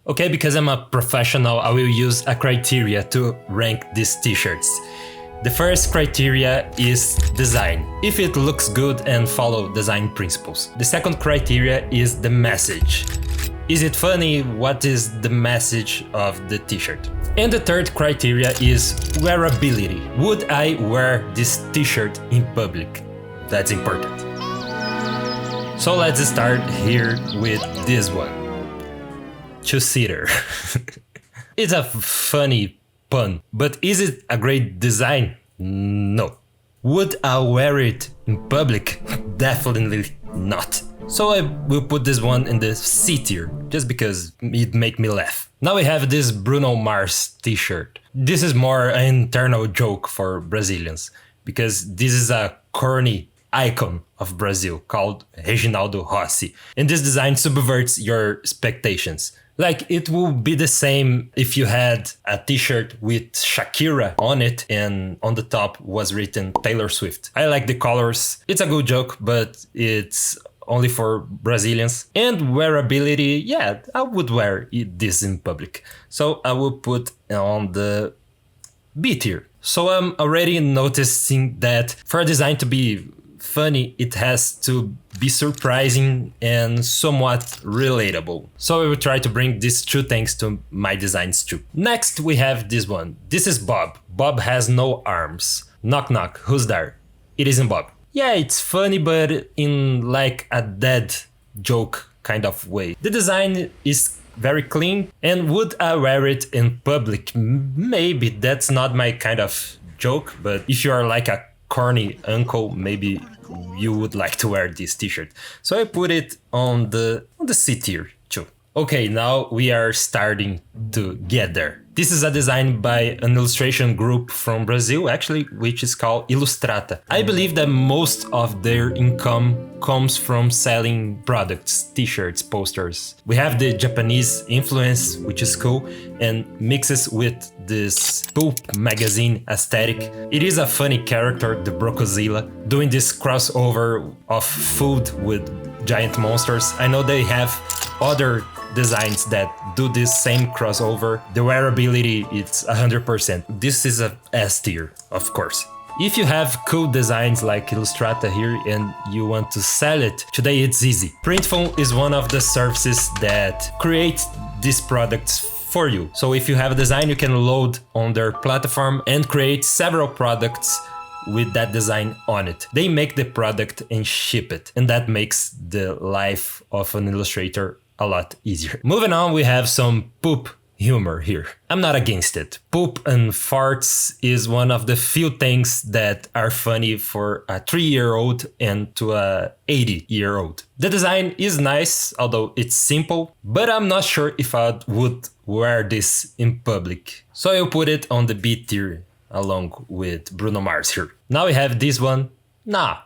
Okay, because I'm a professional, I will use a criteria to rank these t-shirts. The first criteria is design, if it looks good and follow design principles. The second criteria is the message. Is it funny? What is the message of the t-shirt? And the third criteria is wearability. Would I wear this t-shirt in public? That's important. So let's start here with this one. Two-seater. It's a funny pun, but is it a great design? No. Would I wear it in public? Definitely not. So I will put this one in the C tier, just because it make me laugh. Now we have this Bruno Mars t-shirt. This is more an internal joke for Brazilians, because this is a corny icon of Brazil called Reginaldo Rossi. And this design subverts your expectations. Like, it will be the same if you had a t-shirt with Shakira on it and on the top was written Taylor Swift. I like the colors. It's a good joke, but it's only for Brazilians. And wearability, yeah, I would wear this in public. So I will put on the B tier. So I'm already noticing that for a design to be funny, it has to be surprising and somewhat relatable. So I will try to bring these two things to my designs too. Next we have this one. This is Bob. Bob has no arms. Knock knock, who's there? It isn't Bob. Yeah, it's funny, but in like a dead joke kind of way. The design is very clean, and would I wear it in public? Maybe. That's not my kind of joke, but if you are like a corny uncle, maybe you would like to wear this t-shirt. So I put it on the C tier too. Okay, now we are starting to get there. This is a design by an illustration group from Brazil, actually, which is called Ilustrata. I believe that most of their income comes from selling products, t-shirts, posters. We have the Japanese influence, which is cool, and mixes with this pulp magazine aesthetic. It is a funny character, the Brocozilla, doing this crossover of food with giant monsters. I know they have other designs that do this same crossover. The wearability, it's 100%. This is a S tier, of course. If you have cool designs like Ilustrata here and you want to sell it, today it's easy. Printful is one of the services that creates these products for you. So if you have a design, you can load on their platform and create several products with that design on it. They make the product and ship it, and that makes the life of an illustrator a lot easier. Moving on, we have some poop humor here. I'm not against it. Poop and farts is one of the few things that are funny for a 3-year-old and to a 80-year-old. The design is nice, although it's simple, but I'm not sure if I would wear this in public. So I'll put it on the B tier along with Bruno Mars here. Now we have this one. Nah,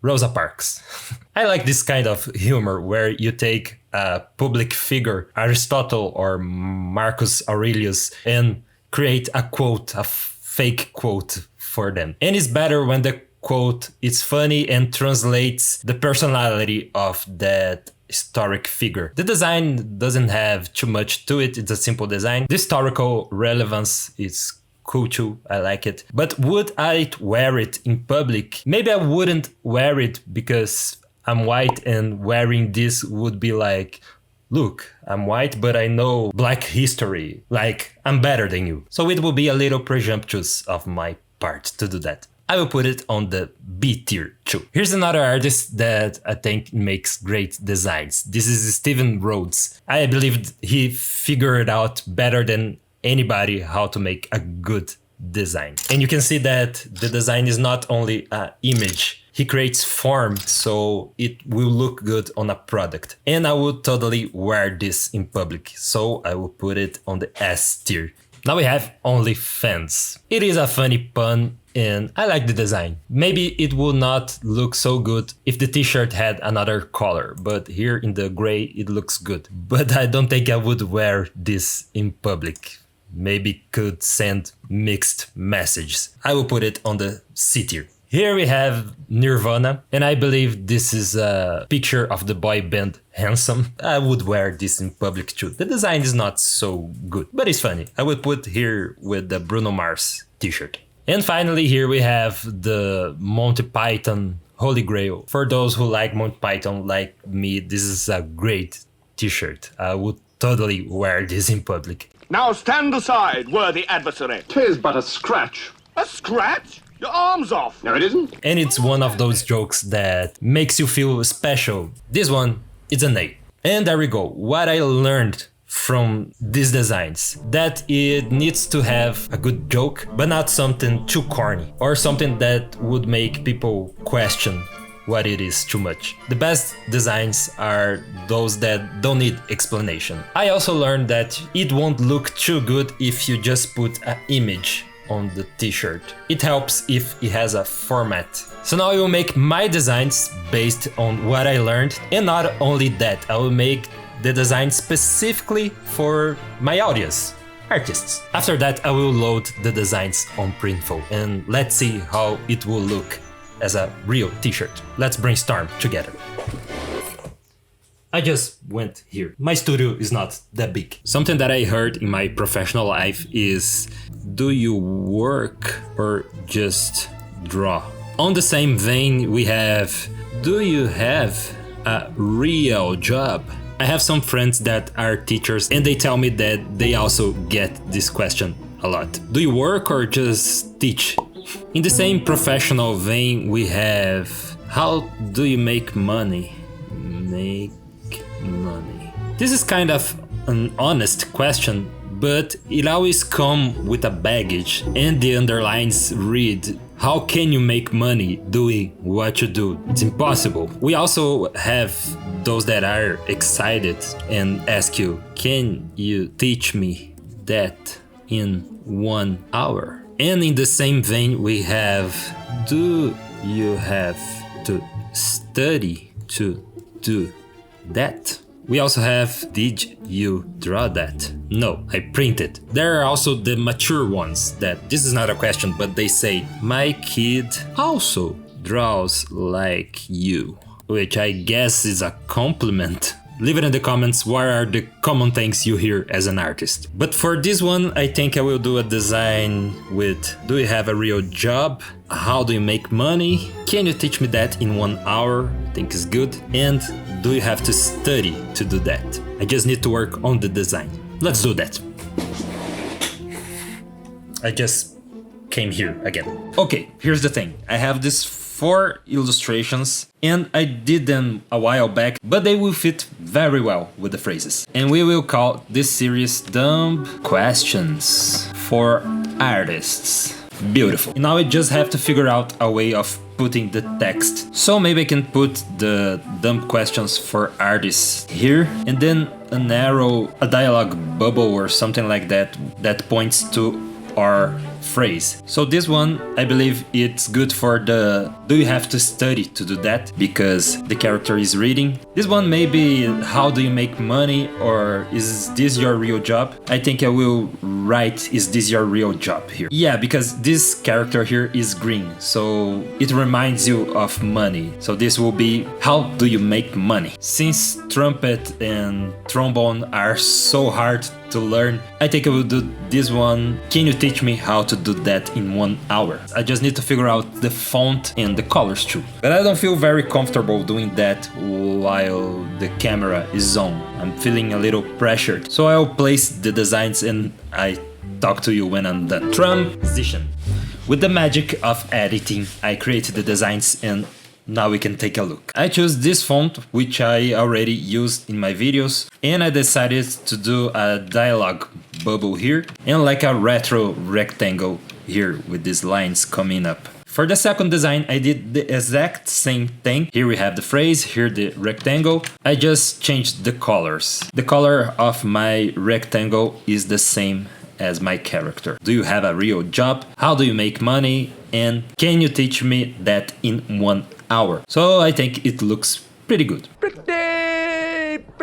Rosa Parks. I like this kind of humor where you take a public figure, Aristotle or Marcus Aurelius, and create a quote, a fake quote for them. And it's better when the quote is funny and translates the personality of that historic figure. The design doesn't have too much to it. It's a simple design. The historical relevance is cool too, I like it. But would I wear it in public? Maybe I wouldn't wear it because I'm white and wearing this would be like, look, I'm white, but I know Black history. Like, I'm better than you. So it will be a little presumptuous of my part to do that. I will put it on the B tier too. Here's another artist that I think makes great designs. This is Steven Rhodes. I believe he figured out better than anybody how to make a good design. And you can see that the design is not only an image. He creates form so it will look good on a product. And I would totally wear this in public. So I will put it on the S tier. Now we have OnlyFans. It is a funny pun and I like the design. Maybe it would not look so good if the t-shirt had another color, but here in the gray it looks good. But I don't think I would wear this in public. Maybe could send mixed messages. I will put it on the C tier. Here we have Nirvana, and I believe this is a picture of the boy band Handsome. I would wear this in public too. The design is not so good, but it's funny. I would put here with the Bruno Mars t-shirt. And finally here we have the Monty Python Holy Grail. For those who like Monty Python like me, this is a great t-shirt. I would totally wear this in public. Now stand aside, worthy adversary. 'Tis but a scratch. A scratch? Your arm's off. No, it isn't. And it's one of those jokes that makes you feel special. This one, it's an A. And there we go. What I learned from these designs, that it needs to have a good joke, but not something too corny or something that would make people question what it is too much. The best designs are those that don't need explanation. I also learned that it won't look too good if you just put an image on the t-shirt. It helps if it has a format. So now I will make my designs based on what I learned, and not only that, I will make the design specifically for my audience, artists. After that, I will load the designs on Printful, and let's see how it will look as a real t-shirt. Let's brainstorm together. I just went here. My studio is not that big. Something that I heard in my professional life is, do you work or just draw? On the same vein, we have, do you have a real job? I have some friends that are teachers and they tell me that they also get this question a lot. Do you work or just teach? In the same professional vein, we have, how do you make money? Make money. This is kind of an honest question, but it always comes with a baggage, and the underlines read, how can you make money doing what you do? It's impossible. We also have those that are excited and ask you, can you teach me that in 1 hour? And in the same vein, we have, do you have to study to do that? We also have, did you draw that? No, I printed. There are also the mature ones that, this is not a question, but they say, my kid also draws like you, which I guess is a compliment. Leave it in the comments, what are the common things you hear as an artist. But for this one, I think I will do a design with, do you have a real job? How do you make money? Can you teach me that in 1 hour? I think is good. And do you have to study to do that? I just need to work on the design. Let's do that. I just came here again. Okay, here's the thing. I have this 4 illustrations and I did them a while back, but they will fit very well with the phrases. And we will call this series Dumb Questions for Artists. Beautiful. Now I just have to figure out a way of putting the text. So maybe I can put the dumb questions for artists here, and then an arrow, a dialogue bubble or something like that, that points to our phrase. So this one, I believe it's good for the, do you have to study to do that? Because the character is reading. This one may be, how do you make money? Or is this your real job? I think I will write, is this your real job here? Yeah, because this character here is green, so it reminds you of money. So this will be, how do you make money? Since trumpet and trombone are so hard to learn, I think I will do this one. Can you teach me how to do that in 1 hour? I just need to figure out the font and the colors too. But I don't feel very comfortable doing that while the camera is on. I'm feeling a little pressured. So I'll place the designs and I talk to you when I'm done. Transition. With the magic of editing, I created the designs and now we can take a look. I chose this font, which I already used in my videos, and I decided to do a dialogue bubble here and like a retro rectangle here with these lines coming up. For the second design, I did the exact same thing. Here we have the phrase, here the rectangle. I just changed the colors. The color of my rectangle is the same as my character. Do you have a real job? How do you make money? And can you teach me that in 1 hour? So I think it looks pretty good.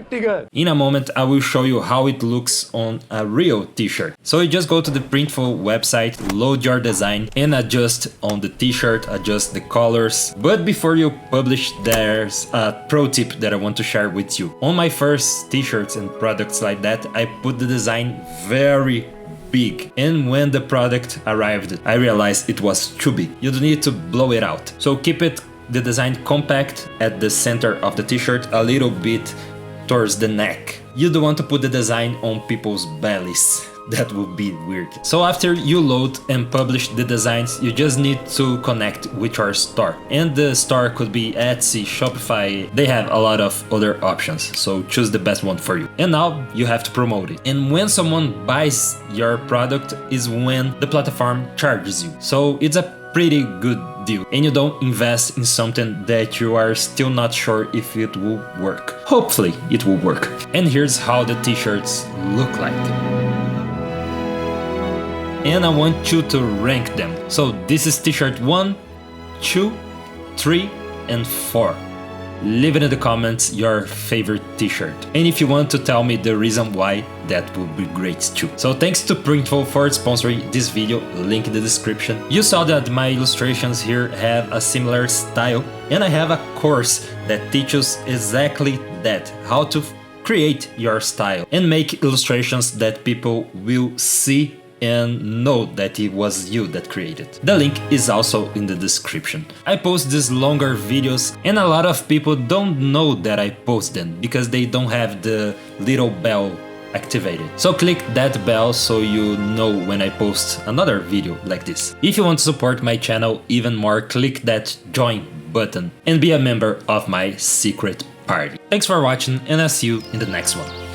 pretty good. In a moment I will show you how it looks on a real t-shirt. So you just go to the Printful website, load your design and adjust on the t-shirt, adjust the colors. But before you publish, there's a pro tip that I want to share with you. On my first t-shirts and products like that, I put the design very big, and when the product arrived I realized it was too big. You don't need to blow it out, so keep the design compact at the center of the t-shirt, a little bit towards the neck. You don't want to put the design on people's bellies. That would be weird. So after you load and publish the designs, you just need to connect with your store. And the store could be Etsy, Shopify, they have a lot of other options, so choose the best one for you. And now you have to promote it. And when someone buys your product is when the platform charges you. So it's a pretty good deal, and you don't invest in something that you are still not sure if it will work. Hopefully it will work. And here's how the t-shirts look like. And I want you to rank them. So this is t-shirt 1, 2, 3 and 4. Leave it in the comments your favorite t-shirt. And if you want to tell me the reason why, that would be great too. So thanks to Printful for sponsoring this video, link in the description. You saw that my illustrations here have a similar style, and I have a course that teaches exactly that, how to create your style and make illustrations that people will see and know that it was you that created. The link is also in the description. I post these longer videos and a lot of people don't know that I post them because they don't have the little bell activated. So click that bell so you know when I post another video like this. If you want to support my channel even more, click that join button and be a member of my secret party. Thanks for watching and I'll see you in the next one.